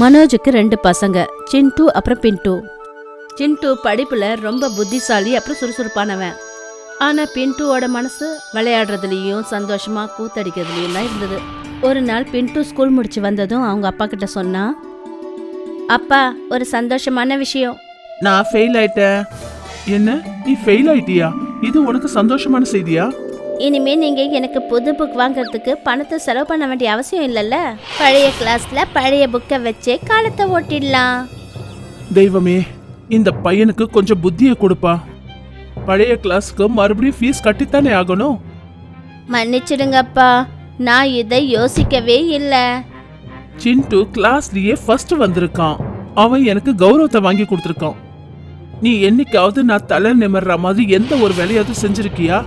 மனோஜுக்கு 2 பசங்க, சிண்டு அப்புறம் பின்ட்டு. சிண்டு படிப்புல ரொம்ப புத்திசாலி அப்புறம் சுறுசுறுப்பானவன். ஆனா பின்ட்டுவோட மனசு விளையாடுறதுலயும் சந்தோஷமா கூத்தடிக்கிறதுலயும் தான் இருந்தது. ஒரு நாள் பின்ட்டு ஸ்கூல் முடிச்சு வந்ததும் அவங்க அப்பா கிட்ட சொன்னா, அப்பா ஒரு சந்தோஷமான விஷயம். நான் ஃபெயில் ஆயிட்டேன். என்ன, நீ ஃபெயில் ஆயிட்டியா? இது உனக்கு சந்தோஷமான செய்தியா? இனிமே நீங்க எனக்கு புது புக் வாங்குறதுக்கு பணத்தை செலவு பண்ண வேண்டிய அவசியம் இல்லைல்ல. பழைய கிளாஸ்ல பழைய புக்கை வச்சே காலத்தை ஓட்டிடலாம். தெய்வமே, இந்த பையனுக்கு கொஞ்சம் புத்தியை கொடுப்பா. பழைய கிளாஸ்க்கு மறுபடியும் ஃபீஸ் கட்டித்தானே ஆகணும். மன்னிச்சிடுங்கப்பா, நான் இதை யோசிக்கவே இல்லை. சிண்டு கிளாஸ்லயே ஃபர்ஸ்ட் வந்திருக்கான். அவன் எனக்கு கௌரவத்தை வாங்கி கொடுத்துருக்கான். நீ என்னைக்காவது நான் தலை நிமிர்ற மாதிரி எந்த ஒரு வேலையாவது செஞ்சிருக்கியா?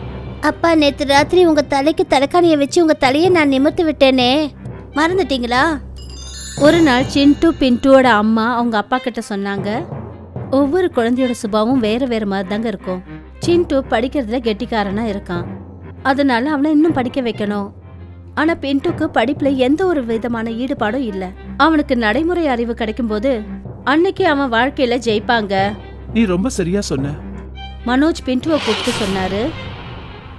அப்பா, நேற்று ராத்திரி உங்க தலைக்கு தலைக்காணியை வச்சு உங்க தலையை நான் நிமிர்த்து விட்டேனே, மறந்துட்டீங்களா? ஒரு நாள் சிண்டு பின்ட்டுவோட அம்மா அவங்க அப்பா கிட்ட சொன்னாங்க, ஒவ்வொரு குழந்தையோட சுபாவம் வேற வேற மாதிரி தாங்க இருக்கும். சிண்டு படிக்கிறதுல கெட்டிக்காரனா இருக்கான், அதனால அவனை இன்னும் படிக்க வைக்கணும். ஆனா பின்ட்டுக்கு படிப்புல எந்த ஒரு விதமான ஈடுபாடும் இல்ல. அவனுக்கு நடைமுறை அறிவு கிடைக்கும் போது அன்னைக்கு அவன் வாழ்க்கையில ஜெயிப்பாங்க. நீ ரொம்ப சரியா சொன்ன. மனோஜ் பின்ட்டுவை கூப்பிட்டு சொன்னாரு,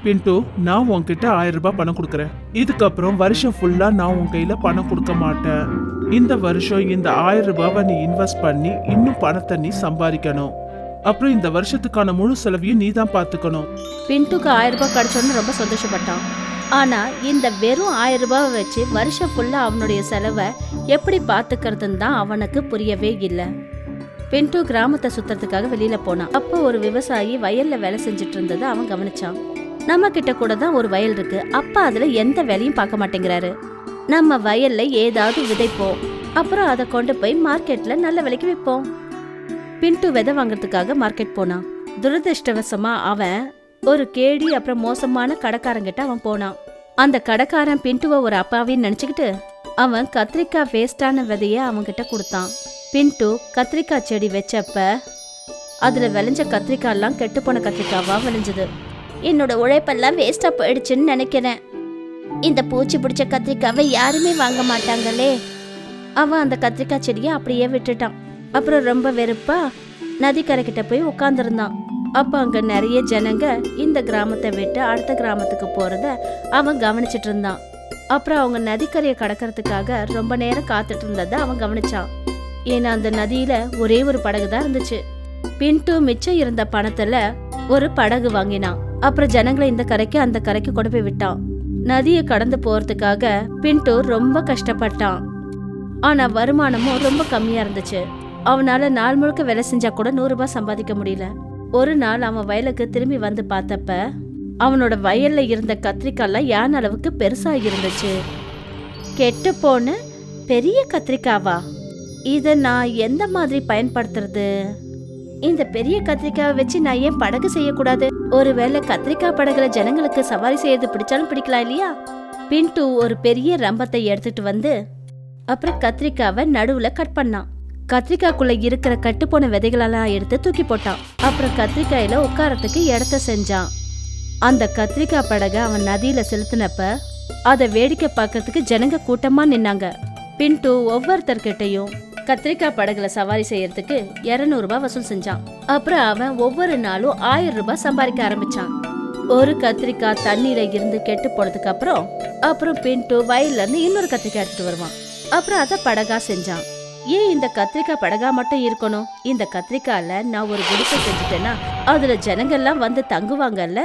பின்ட்டு, நான் உன்கிட்ட 1000 ரூபாய் பணம் கொடுக்கறேன். இதுக்கப்புறம் வருஷம் ஃபுல்லா நான் உன் கையில பணம் கொடுக்க மாட்டேன். இந்த வருஷம் இந்த 1000 ரூபாவை நீ இன்வெஸ்ட் பண்ணி இன்னும் பணத்தை நீ சம்பாதிக்கணும். அப்புறம் இந்த வருஷத்துக்கான முழு செலவையும் நீ தான் பாத்துக்கணும். பின்ட்டுக்கு 1000 ரூபாய் கிடைச்சோன்னு ரொம்ப சந்தோஷப்பட்டான். ஆனா இந்த வெறும் 1000 ரூபாவை வச்சு வருஷம் ஃபுல்லா அவனுடைய செலவை எப்படி பாத்துக்கிறதுன்னு தான் அவனுக்கு புரியவே இல்லை. பின்ட்டு கிராமத்தை சுத்துறதுக்காக வெளியில போனான். அப்போ ஒரு விவசாயி வயல்ல வேலை செஞ்சுட்டு இருந்ததை அவன் கவனிச்சான். நம்ம கிட்ட கூட தான் ஒரு வயல் இருக்கு, அப்பா அதுல எந்த வேலையும் பார்க்க மாட்டேங்கிறாரு. நம்ம வயல்ல ஏதாவது விதைப்போம், அப்புறம் அதை கொண்டு போய் மார்க்கெட்ல நல்ல விலைக்கு விற்போம். பின்ட்டு விதை வாங்குறதுக்காக மார்க்கெட் போனான். துரதிருஷ்டவசமா அவன் ஒரு கேடி அப்புறம் மோசமான கடைக்காரங்கிட்ட அவன் போனான். அந்த கடைக்காரன் பின்ட்டுவை ஒரு அப்பாவின்னு நினைச்சுக்கிட்டு அவன் கத்திரிக்காய் வேஸ்டான விதைய அவன்கிட்ட கொடுத்தான். பின்ட்டு கத்திரிக்காய் செடி வச்சப்ப அதுல விளைஞ்ச கத்திரிக்காயெல்லாம் கெட்டு போன கத்திரிக்காவா விளைஞ்சது. என்னோட உழைப்பெல்லாம் வேஸ்டா போயிடுச்சுன்னு நினைக்கிறேன். இந்த பூச்சி பிடிச்ச கத்திரிக்காவை யாருமே வாங்க மாட்டாங்களே. அவன் அந்த கத்திரிக்காய் செடியை அப்படியே விட்டுட்டான். அப்புறம் ரொம்ப வெறுப்பா நதிக்கரைக்கிட்ட போய் உட்காந்துருந்தான். அப்ப அங்க நிறைய ஜனங்க இந்த கிராமத்தை விட்டு அடுத்த கிராமத்துக்கு போறத அவன் கவனிச்சிட்டு இருந்தான். அப்புறம் அவங்க நதிக்கரையை கடக்கிறதுக்காக ரொம்ப நேரம் காத்துட்டு இருந்ததை அவன் கவனிச்சான். ஏன்னா அந்த நதியில ஒரே ஒரு படகு தான் இருந்துச்சு. பின்ட்டு மிச்சம் இருந்த பணத்துல ஒரு படகு வாங்கினான். அப்புறம் ஜனங்களை இந்த கரைக்கு அந்த கரைக்கு கொண்டு போய் விட்டான். நதியை கடந்து போறதுக்காக பின்ட்டு ரொம்ப கஷ்டப்பட்டான். ஆனா வருமானமும் ரொம்ப கம்மியா இருந்துச்சு. அவனால நாள் முழுக்க வேலை செஞ்சா கூட 100 ரூபாய் சம்பாதிக்க முடியல. ஒரு நாள் அவன் வயலுக்கு திரும்பி வந்து பார்த்தப்ப அவனோட வயல்ல இருந்த கத்திரிக்காய்லாம் யான் அளவுக்கு பெருசா இருந்துச்சு. கெட்டு போன பெரிய கத்திரிக்காவா? இத நான் எந்த மாதிரி பயன்படுத்துறது? இந்த பெரிய கத்திரிக்காவை வச்சு நான் ஏன் படகு செய்யக்கூடாது? ஒருவேளை கத்திரிக்காய் படகுல ஜனங்களுக்கு சவாரி செய்யறது பிடிச்சாலும் பிடிக்கலாம் இல்லையா? பின்ட்டு ஒரு பெரிய ரம்பத்தை எடுத்துட்டு வந்து அப்புறம் கத்திரிக்காவை நடுவுல கட் பண்ணான். கத்திரிக்காய்க்குள்ள இருக்கிற கட்டு போன விதைகளெல்லாம் எடுத்து தூக்கி போட்டான். அப்புறம் கத்திரிக்காயில உட்காரத்துக்கு இடத்த செஞ்சான். அந்த கத்திரிக்காய் படகை அவன் நதியில செலுத்தினப்ப அதை வேடிக்கை பார்க்கறதுக்கு ஜனங்க கூட்டமா நின்னாங்க. பின்ட்டு ஒவ்வொருத்தர்கிட்டையும் கத்திரிக்காய் படகுல சவாரி செய்யறதுக்கு 200 ரூபாய் வசூல் செஞ்சான். அப்புறம் அவன் ஒவ்வொரு நாளும் 1000 ரூபாய் சம்பாதிக்க ஆரம்பிச்சான். ஒரு கத்திரிக்காய் தண்ணீர இருந்து கெட்டு போனதுக்கு அப்புறம் பின்ட்டு வயல்ல இருந்து இன்னொரு கத்திரிக்காய் எடுத்துட்டு வருவான். அப்புறம் அதை படகா செஞ்சான். ஏன் இந்த கத்திரிக்காய் படகா மட்டும் இருக்கணும்? இந்த கத்திரிக்காயில நான் ஒரு குடிசை செஞ்சுட்டேன்னா அதுல ஜனங்கள்லாம் வந்து தங்குவாங்கல்ல.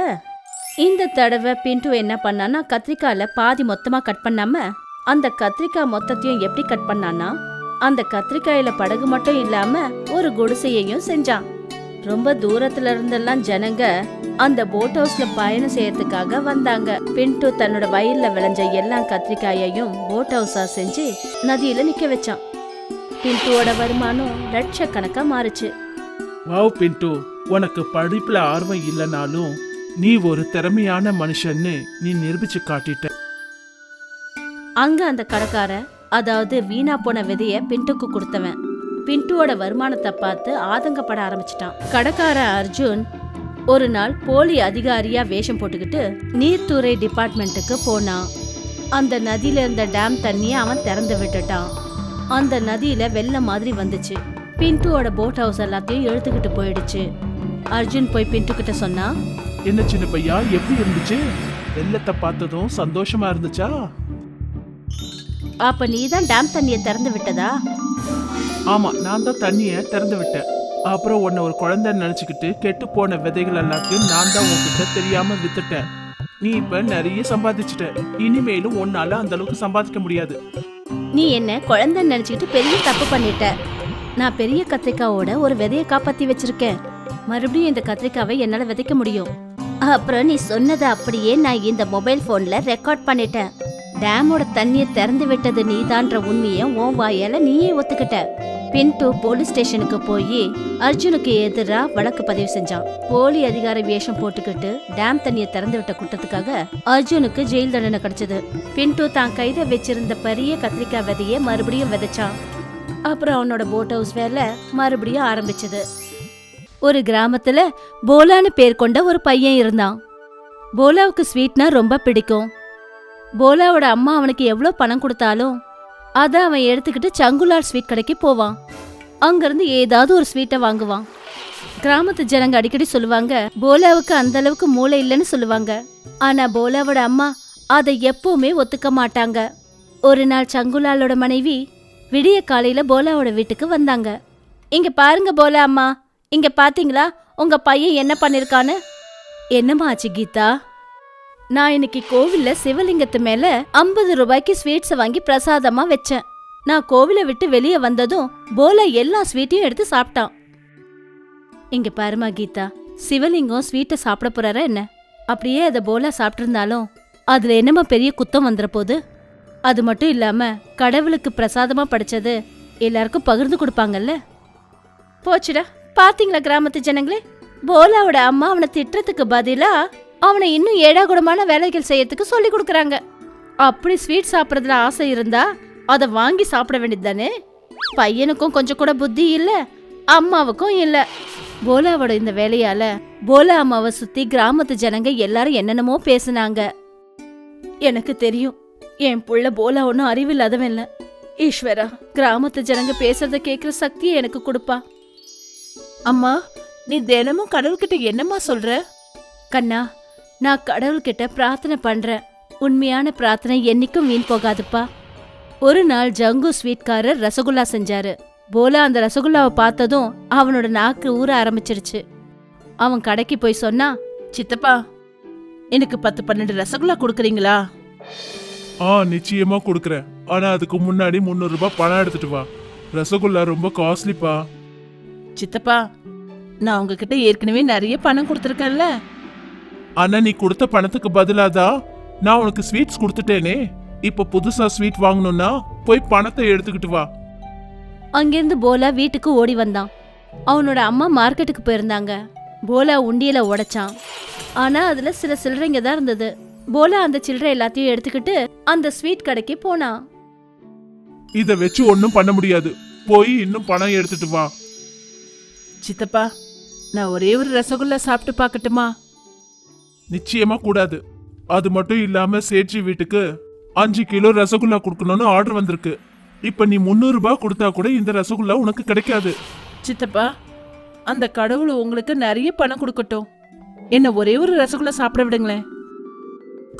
இந்த தடவை பின்ட்டு என்ன பண்ணான்னா கத்திரிக்காயில பாதி மொத்தமா கட் பண்ணாம அந்த கத்திரிக்காய் மொத்தத்தையும் எப்படி கட் பண்ணானா அந்த கத்திரிக்காயில படகு மட்டும் இல்லாம ஒரு குடிசையையும் செஞ்சான். ரொம்ப தூரத்துல இருந்தெல்லாம் ஜனங்க அந்த போட் ஹவுஸ்ல பயணம் செய்யறதுக்காக வந்தாங்க. பின்ட்டு தன்னோட வயல்ல விளைஞ்ச எல்லா கத்திரிக்காயையும் போட் ஹவுஸா செஞ்சு நதியில நிக்க வச்சான். பின்ட்டுவோட வருமானம் லட்சக்கணக்கா மாறுச்சு. வாவ் பின்ட்டு, உனக்கு படிப்புல ஆர்வம் இல்லைனாலும் நீ ஒரு திறமையான மனுஷன்னு நீ நிரூபிச்சு காட்டிட்ட. அங்க அந்த கடைக்கார, அதாவது வீணா போன விதைய பின்ட்டுக்கு கொடுத்தவன், பின்ட்டுவோட வருமானத்தை பார்த்து ஆதங்கப்பட ஆரம்பிச்சிட்டான். கடைக்கார அர்ஜுன் ஒரு நாள் போலி அதிகாரியா வேஷம் போட்டுக்கிட்டு நீர்த்துறை டிபார்ட்மெண்ட்டுக்கு போனான். அந்த நதியில இருந்த டேம் தண்ணியை அவன் திறந்து விட்டுட்டான். அந்த நதியில வெள்ளம் மாதிரி வந்துச்சு. பின்ட்டுவோட போட் ஹவுஸ் எல்லாத்தையும் இழுத்துக்கிட்டு போயிடுச்சு. அர்ஜுன் போய் பின்ட்டு கிட்ட சொன்னா, என்ன சின்ன பையா, எப்படி இருந்துச்சு? வெள்ளத்தை பார்த்ததும் சந்தோஷமா இருந்துச்சா? அப்ப நீதான் டேம் தண்ணிய திறந்து விட்டதா? ஆமா, நான் தான் தண்ணிய திறந்து விட்டேன். அப்புறம் உன்னை ஒரு குழந்தைன்னு நினைச்சுக்கிட்டு கெட்டு போன விதைகள் எல்லாத்தையும் நான் தான் உன்கிட்ட தெரியாம வித்துட்டேன். நீ இப்ப நிறைய சம்பாதிச்சுட்ட. இனிமேலும் உன்னால அந்த அளவுக்கு சம்பாதிக்க முடியாது. நீ என்ன குழந்தைன்னு நினைச்சுக்கிட்டு பெரிய தப்பு பண்ணிட்ட. நான் பெரிய கத்திரிக்காவோட ஒரு விதைய காப்பாத்தி வச்சிருக்கேன். மறுபடியும் இந்த கத்திரிக்காவை என்னால விதைக்க முடியும். அப்புறம் நீ சொன்னதை அப்படியே நான் இந்த மொபைல் போன்ல ரெக்கார்ட் பண்ணிட்டேன். டேமோட தண்ணிய திறந்து விட்டது நீதான்ற உண்மையை உன் வாயால நீயே ஒத்துக்கிட்ட. பின்ட்டு போலீஸ் ஸ்டேஷனுக்கு போய் அர்ஜுனுக்கு எதிரா வழக்கு பதிவு செஞ்சான். போலி அதிகார வேஷம் போட்டுக்கிட்டு டேம் தண்ணிய திறந்து விட்ட குற்றத்துக்காக அர்ஜுனுக்கு ஜெயில் தண்டனை கிடைச்சது. பின்ட்டு தான் கையில வச்சிருந்த பெரிய கத்திரிக்காய் விதைய மறுபடியும் விதைச்சான். அப்புறம் அவனோட போட் ஹவுஸ் வேலை மறுபடியும் ஆரம்பிச்சது. ஒரு கிராமத்துல போலான்னு பேர் கொண்ட ஒரு பையன் இருந்தான். போலாவுக்கு ஸ்வீட்னா ரொம்ப பிடிக்கும். போலாவோட அம்மா அவனுக்கு எவ்வளவு பணம் கொடுத்தாலும் அத அவன் எடுத்துக்கிட்டு சங்குலார் ஸ்வீட் கடைக்கு போவான். அங்கிருந்து ஏதாவது ஒரு ஸ்வீட்டை வாங்குவான். கிராமத்து ஜனங்க அடிக்கடி சொல்லுவாங்க, போலாவுக்கு அந்த அளவுக்கு மூளை இல்லைன்னு சொல்லுவாங்க. ஆனா போலாவோட அம்மா அதை எப்பவுமே ஒத்துக்க மாட்டாங்க. ஒரு நாள் சங்குலாலோட மனைவி விடிய காலையில போலாவோட வீட்டுக்கு வந்தாங்க. இங்க பாருங்க போலா அம்மா, இங்க பாத்தீங்களா உங்க பையன் என்ன பண்ணிருக்கான்னு? என்னம்மா ஆச்சு கீதா? நான் இன்னைக்கு கோவில்ல சிவலிங்கத்து மேல 50 ரூபாய்க்கு ஸ்வீட்ஸை வாங்கி பிரசாதமா வச்சேன். நான் கோவிலை விட்டு வெளியே வந்ததும் போலா எல்லா ஸ்வீட்டையும் எடுத்து சாப்பிட்டான். இங்க பாருமா கீதா, சிவலிங்கம் ஸ்வீட்டை சாப்பிட போறாரா என்ன? அப்படியே அதை போலா சாப்பிட்டு இருந்தாலும் அதுல என்னமா பெரிய குத்தம் வந்துற போது? அது மட்டும் இல்லாம கடவுளுக்கு பிரசாதமா படைச்சது எல்லாருக்கும் பகிர்ந்து கொடுப்பாங்கல்ல. போச்சுடா, பாத்தீங்களா கிராமத்து ஜனங்களே, போலாவோட அம்மா அவனை திட்டுறதுக்கு பதிலா அவனை இன்னும் ஏடாகுடமான வேலைகள் செய்யறதுக்கு சொல்லி கொடுக்கறாங்க. அப்படி ஸ்வீட் சாப்பிட்றதுல ஆசை இருந்தா அதை வாங்கி சாப்பிட வேண்டியது தானே. பையனுக்கும் கொஞ்சம் கூட புத்தி இல்ல, அம்மாவுக்கும் இல்ல. போலாவோட இந்த வேலையால போலா அம்மாவை சுத்தி கிராமத்து ஜனங்க எல்லாரும் என்னென்னமோ பேசுனாங்க. எனக்கு தெரியும், என் புள்ள போலா ஒன்னும் அறிவில்லாதவன் இல்ல. ஈஸ்வரா, கிராமத்து ஜனங்க பேசுறத கேக்குற சக்தியை எனக்கு கொடுப்பா. அம்மா, நீ தினமும் கடவுள்கிட்ட என்னம்மா சொல்ற? கண்ணா, நான் கடவுள்கிட்ட பிரார்த்தனை பண்றேன். உண்மையான பிரார்த்தனை என்னைக்கும் வீண் போகாதுப்பா. ஒரு நாள் ஜங்கு ஸ்வீட்காரர் ரசகுல்லா செஞ்சாரு. போலா அந்த ரசகுல்லாவை பார்த்ததும் அவனோட நாக்கு ஊற ஆரம்பிச்சிருச்சு. அவன் கடைக்கு போய் சொன்னா, சித்தப்பா, எனக்கு 10-12 ரசகுல்லா கொடுக்குறீங்களா? நிச்சயமா கொடுக்குறேன். ஆனா அதுக்கு முன்னாடி 300 ரூபாய் பணம் எடுத்துட்டு வா. ரசகுல்லா ரொம்ப காஸ்ட்லிப்பா. சித்தப்பா, நான் உங்ககிட்ட ஏற்கனவே நிறைய பணம் கொடுத்துருக்கேன்ல. ஆனா நீ கொடுத்த பணத்துக்கு பதிலாதான் நான் உனக்கு ஸ்வீட்ஸ் கொடுத்துட்டேனே. இப்ப புதுசா ஸ்வீட் வாங்கணும்னா போய் பணத்தை எடுத்துக்கிட்டு வா. அங்கிருந்து போலா வீட்டுக்கு ஓடி வந்தான். அவனோட அம்மா மார்க்கெட்டுக்கு போயிருந்தாங்க. போலா உண்டியல உடைச்சான். ஆனா அதுல சில சில்லறைங்க தான் இருந்தது. போலா அந்த சில்லறை எல்லாத்தையும் எடுத்துக்கிட்டு அந்த ஸ்வீட் கடைக்கு போனான். இத வச்சு ஒன்னும் பண்ண முடியாது. போய் இன்னும் பணம் எடுத்துட்டு வா. சித்தப்பா, நான் ஒரே ஒரு ரசகுல்லா சாப்பிட்டு பார்க்கட்டுமா? நிச்சயமா கூடாது. அது மட்டும் இல்லாம சேட்சி வீட்டுக்கு 5 கிலோ ரசகுல்லா கொடுக்கணும்னு ஆர்டர் வந்திருக்கு. இப்ப நீ 300 ரூபாய் கொடுத்தா கூட இந்த ரசகுல்லா உனக்கு கிடைக்காது. சித்தப்பா, அந்த கடவுள் உங்களுக்கு நிறைய பணம் கொடுக்கட்டும். என்ன ஒரே ஒரு ரசகுல்லா சாப்பிட விடுங்களேன்.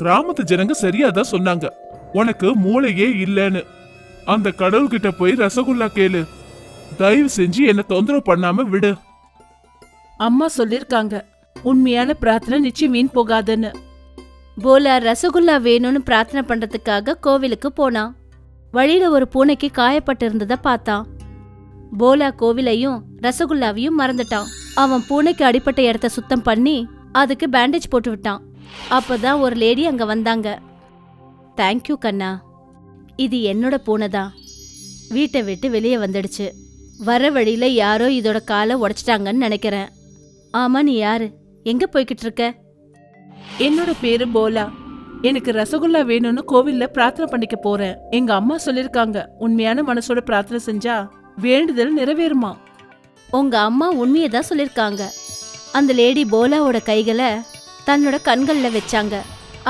கிராமத்து ஜனங்க சரியாதான் சொன்னாங்க, உனக்கு மூளையே இல்லைன்னு. அந்த கடவுள்கிட்ட போய் ரசகுல்லா கேளு. தயவு செஞ்சு என்ன தொந்தரவு பண்ணாம விடு. அம்மா சொல்லிருக்காங்க, உண்மையான பிரார்த்தனை நிச்சயம் வீண் போகாதுன்னு. போலா ரசகுல்லா வேணும்னு பிரார்த்தனை பண்றதுக்காக கோவிலுக்கு போனான். வழியில ஒரு பூனைக்கு காயப்பட்டு இருந்ததை பார்த்தான். போலா கோவிலையும் ரசகுல்லாவையும் மறந்துட்டான். அவன் பூனைக்கு அடிப்பட்ட இடத்த சுத்தம் பண்ணி அதுக்கு பேண்டேஜ் போட்டு விட்டான். அப்பதான் ஒரு லேடி அங்க வந்தாங்க. தேங்க்யூ கண்ணா, இது என்னோட பூனை தான். வீட்டை விட்டு வெளியே வந்துடுச்சு. வர வழியில யாரோ இதோட காலை உடைச்சிட்டாங்கன்னு நினைக்கிறேன். ஆமா, நீ யாரு? எங்க போய்கிட்டு இருக்க? என்னோட பேரு போலா. எனக்கு ரசகுல்லா வேணும்னு கோவில்ல பிரார்த்தனை பண்ணிக்க போறேன். எங்க அம்மா சொல்லிருக்காங்க, உண்மையான மனசோட பிரார்த்தனை செஞ்சா வேண்டுதல் நிறைவேறுமா. உங்க அம்மா உண்மையை தான் சொல்லிருக்காங்க. அந்த லேடி போலாவோட கைகளை தன்னோட கண்கள்ல வச்சாங்க.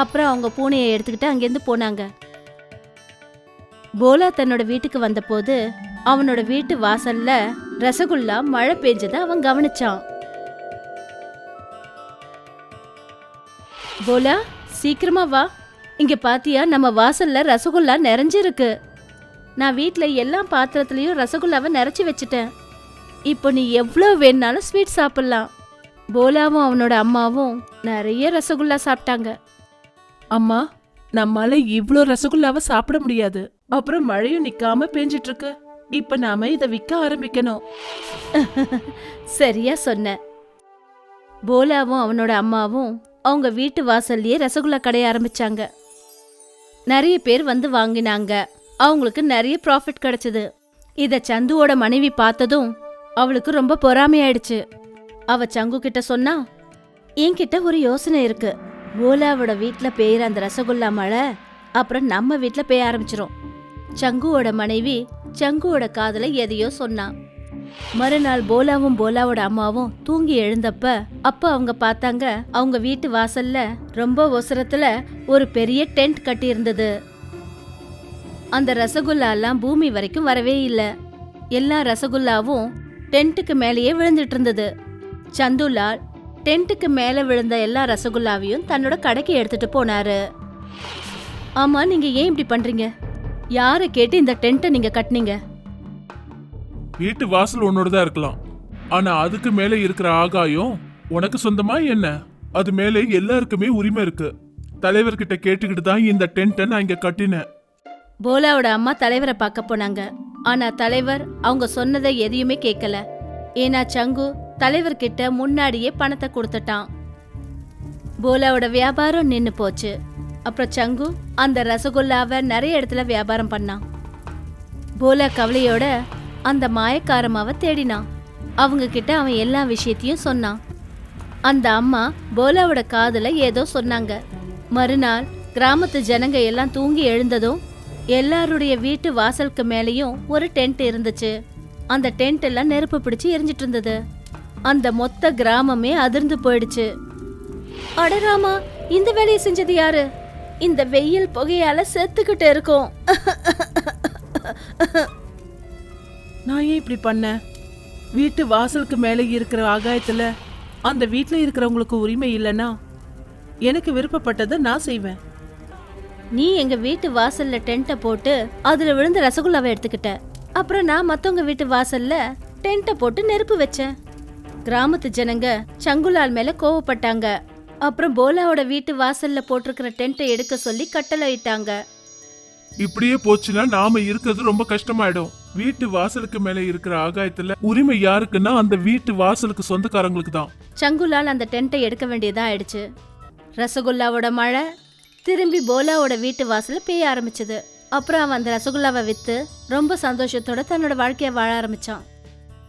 அப்புறம் அவங்க பூனையை எடுத்துக்கிட்டு அங்கிருந்து போனாங்க. போலா தன்னோட வீட்டுக்கு வந்தபோது அவனோட வீட்டு வாசல்ல ரசகுல்லா மழை பெஞ்சத அவன் கவனிச்சான். போலா, சீக்கிரமா வா. இங்க பாத்தியா, நம்ம வாசல்ல ரசகுல்லா நிறைஞ்சிருக்கு. நான் வீட்ல எல்லா பாத்திரத்திலயும் ரசகுல்லாவை நிறைச்சி வச்சுட்டேன். இப்போ நீ எவ்வளவு வேணாலும் ஸ்வீட் சாப்பிடலாம். போலாவும் அவனோட அம்மாவும் நிறைய ரசகுல்லா சாப்பிட்டாங்க. அம்மா, நம்மால இவ்ளோ ரசகுல்லாவை சாப்பிட முடியாது. அப்புறம் மழையும் நிக்காம பெஞ்சிட்டு இருக்கு. இப்ப நாம இத விற்க ஆரம்பிக்கணும். சரியா சொன்ன. போலாவும் அவனோட அம்மாவும் அவங்க வீட்டு வாசல்லயே ரசகுல்லா கடைய ஆரம்பிச்சாங்க. நிறைய பேர் வந்து வாங்கினாங்க. அவங்களுக்கு நிறைய ப்ராஃபிட் கிடைச்சது. இத சந்துவோட மனைவி பார்த்ததும் அவளுக்கு ரொம்ப பொறாமையாயிடுச்சு. அவ சங்கு கிட்ட சொன்னா, என்கிட்ட ஒரு யோசனை இருக்கு. போலாவோட வீட்ல பெய்யற அந்த ரசகுல்லா மழை அப்புறம் நம்ம வீட்ல பெய்ய ஆரம்பிச்சிரும். சங்குவோட மனைவி சங்குவோட காதுல எதையோ சொன்னா. மறுநாள் போலாவும் போலாவோட அம்மாவும் தூங்கி எழுந்தப்ப அப்ப அவங்க பார்த்தாங்க, அவங்க வீட்டு வாசல்ல ரொம்ப ஒசரத்துல ஒரு பெரிய டென்ட் கட்டி இருந்தது. அந்த ரசகுல்லா எல்லாம் பூமி வரைக்கும் வரவே இல்ல. எல்லா ரசகுல்லாவும் டென்ட்டுக்கு மேலேயே விழுந்துட்டு இருந்தது. சந்துலால் டென்ட்டுக்கு மேல விழுந்த எல்லா ரசகுல்லாவையும் தன்னோட கடைக்கு எடுத்துட்டு போனாரு. ஆமா, நீங்க ஏன் இப்படி பண்றீங்க? யாரை கேட்டு இந்த டென்ட்டை நீங்க கட்டினீங்க? வீட்டு வாசல் உன்னோடதா இருக்கலாம், ஆனா அதுக்கு மேல இருக்கிற ஆகாயம் உனக்கு சொந்தமா என்ன? அது மேல எல்லாருக்குமே உரிமை இருக்கு. தலைவர்கிட்ட கேட்டுக்கிட்டு தான் இந்த டென்ட்டை நான் இங்க கட்டினேன். போலாவோட அம்மா தலைவரை பார்க்க போனாங்க. ஆனா தலைவர் அவங்க சொன்னதை எதையுமே கேட்கல. ஏன்னா சங்கு தலைவர்கிட்ட முன்னாடியே பணத்தை கொடுத்துட்டான். போலாவோட வியாபாரம் நின்னு போச்சு. அப்புறம் சங்கு அந்த ரசகுல்லாவை நிறைய இடத்துல வியாபாரம் பண்ணான். போலா கவலையோட அந்த மாயக்காரமாவை தேடினான். அவங்க கிட்ட அவன் எல்லா விஷயத்தையும் சொன்னான். அந்த அம்மா போலாவோட காதுல ஏதோ சொன்னாங்க. மறுநாள் கிராமத்து ஜனங்க எல்லாம் தூங்கி எழுந்ததும் எல்லாருடைய வீட்டு வாசலுக்கு மேலேயும் ஒரு டென்ட் இருந்துச்சு. அந்த டென்ட் எல்லாம் நெருப்பு பிடிச்சு எரிஞ்சிட்டு இருந்தது. அந்த மொத்த கிராமமே அதிர்ந்து போயிடுச்சு. அடராமா, இந்த வேலையை செஞ்சது யாரு? இந்த வெயில் புகையால செத்துக்கிட்டு இருக்கோம். நான் ஏன் இப்படி பண்ணேன்? வீட்டு வாசலுக்கு மேலே இருக்கிற ஆகாயத்துல அந்த வீட்டுல இருக்கிறவங்களுக்கு உரிமை இல்லைன்னா எனக்கு விருப்பப்பட்டதை நான் செய்வேன். நீ எங்க வீட்டு வாசல்ல டென்ட்டை போட்டு அதுல விழுந்த ரசகுல்லாவை எடுத்துக்கிட்ட. அப்புறம் நான் மத்தவங்க வீட்டு வாசல்ல டென்ட்டை போட்டு நெருப்பு வச்சேன். கிராமத்து ஜனங்க சங்குலால் மேல கோவப்பட்டாங்க. அப்புறம் போலாவோட வீட்டு வாசல்ல போட்டிருக்கிற டென்ட்டை எடுக்க சொல்லி கட்டளையிட்டாங்க. இப்படியே போச்சுன்னா நாம இருக்கிறது ரொம்ப கஷ்டமாயிடும். வீட்டு வாசலுக்கு மேல இருக்கிற ஆகாயத்துல உரிமை யாருக்குன்னா அந்த வீட்டு வாசலுக்கு சொந்தக்காரங்களுக்கு தான். சங்குலால் அந்த டென்ட்டை எடுக்க வேண்டியதா ஆயிடுச்சு. ரசகுல்லாவோட மழை திரும்பி போலாவோட வீட்டு வாசல்ல பெய்ய ஆரம்பிச்சது. அப்புறம் அவன் அந்த ரசகுல்லாவை வித்து ரொம்ப சந்தோஷத்தோட தன்னோட வாழ்க்கைய வாழ ஆரம்பிச்சான்.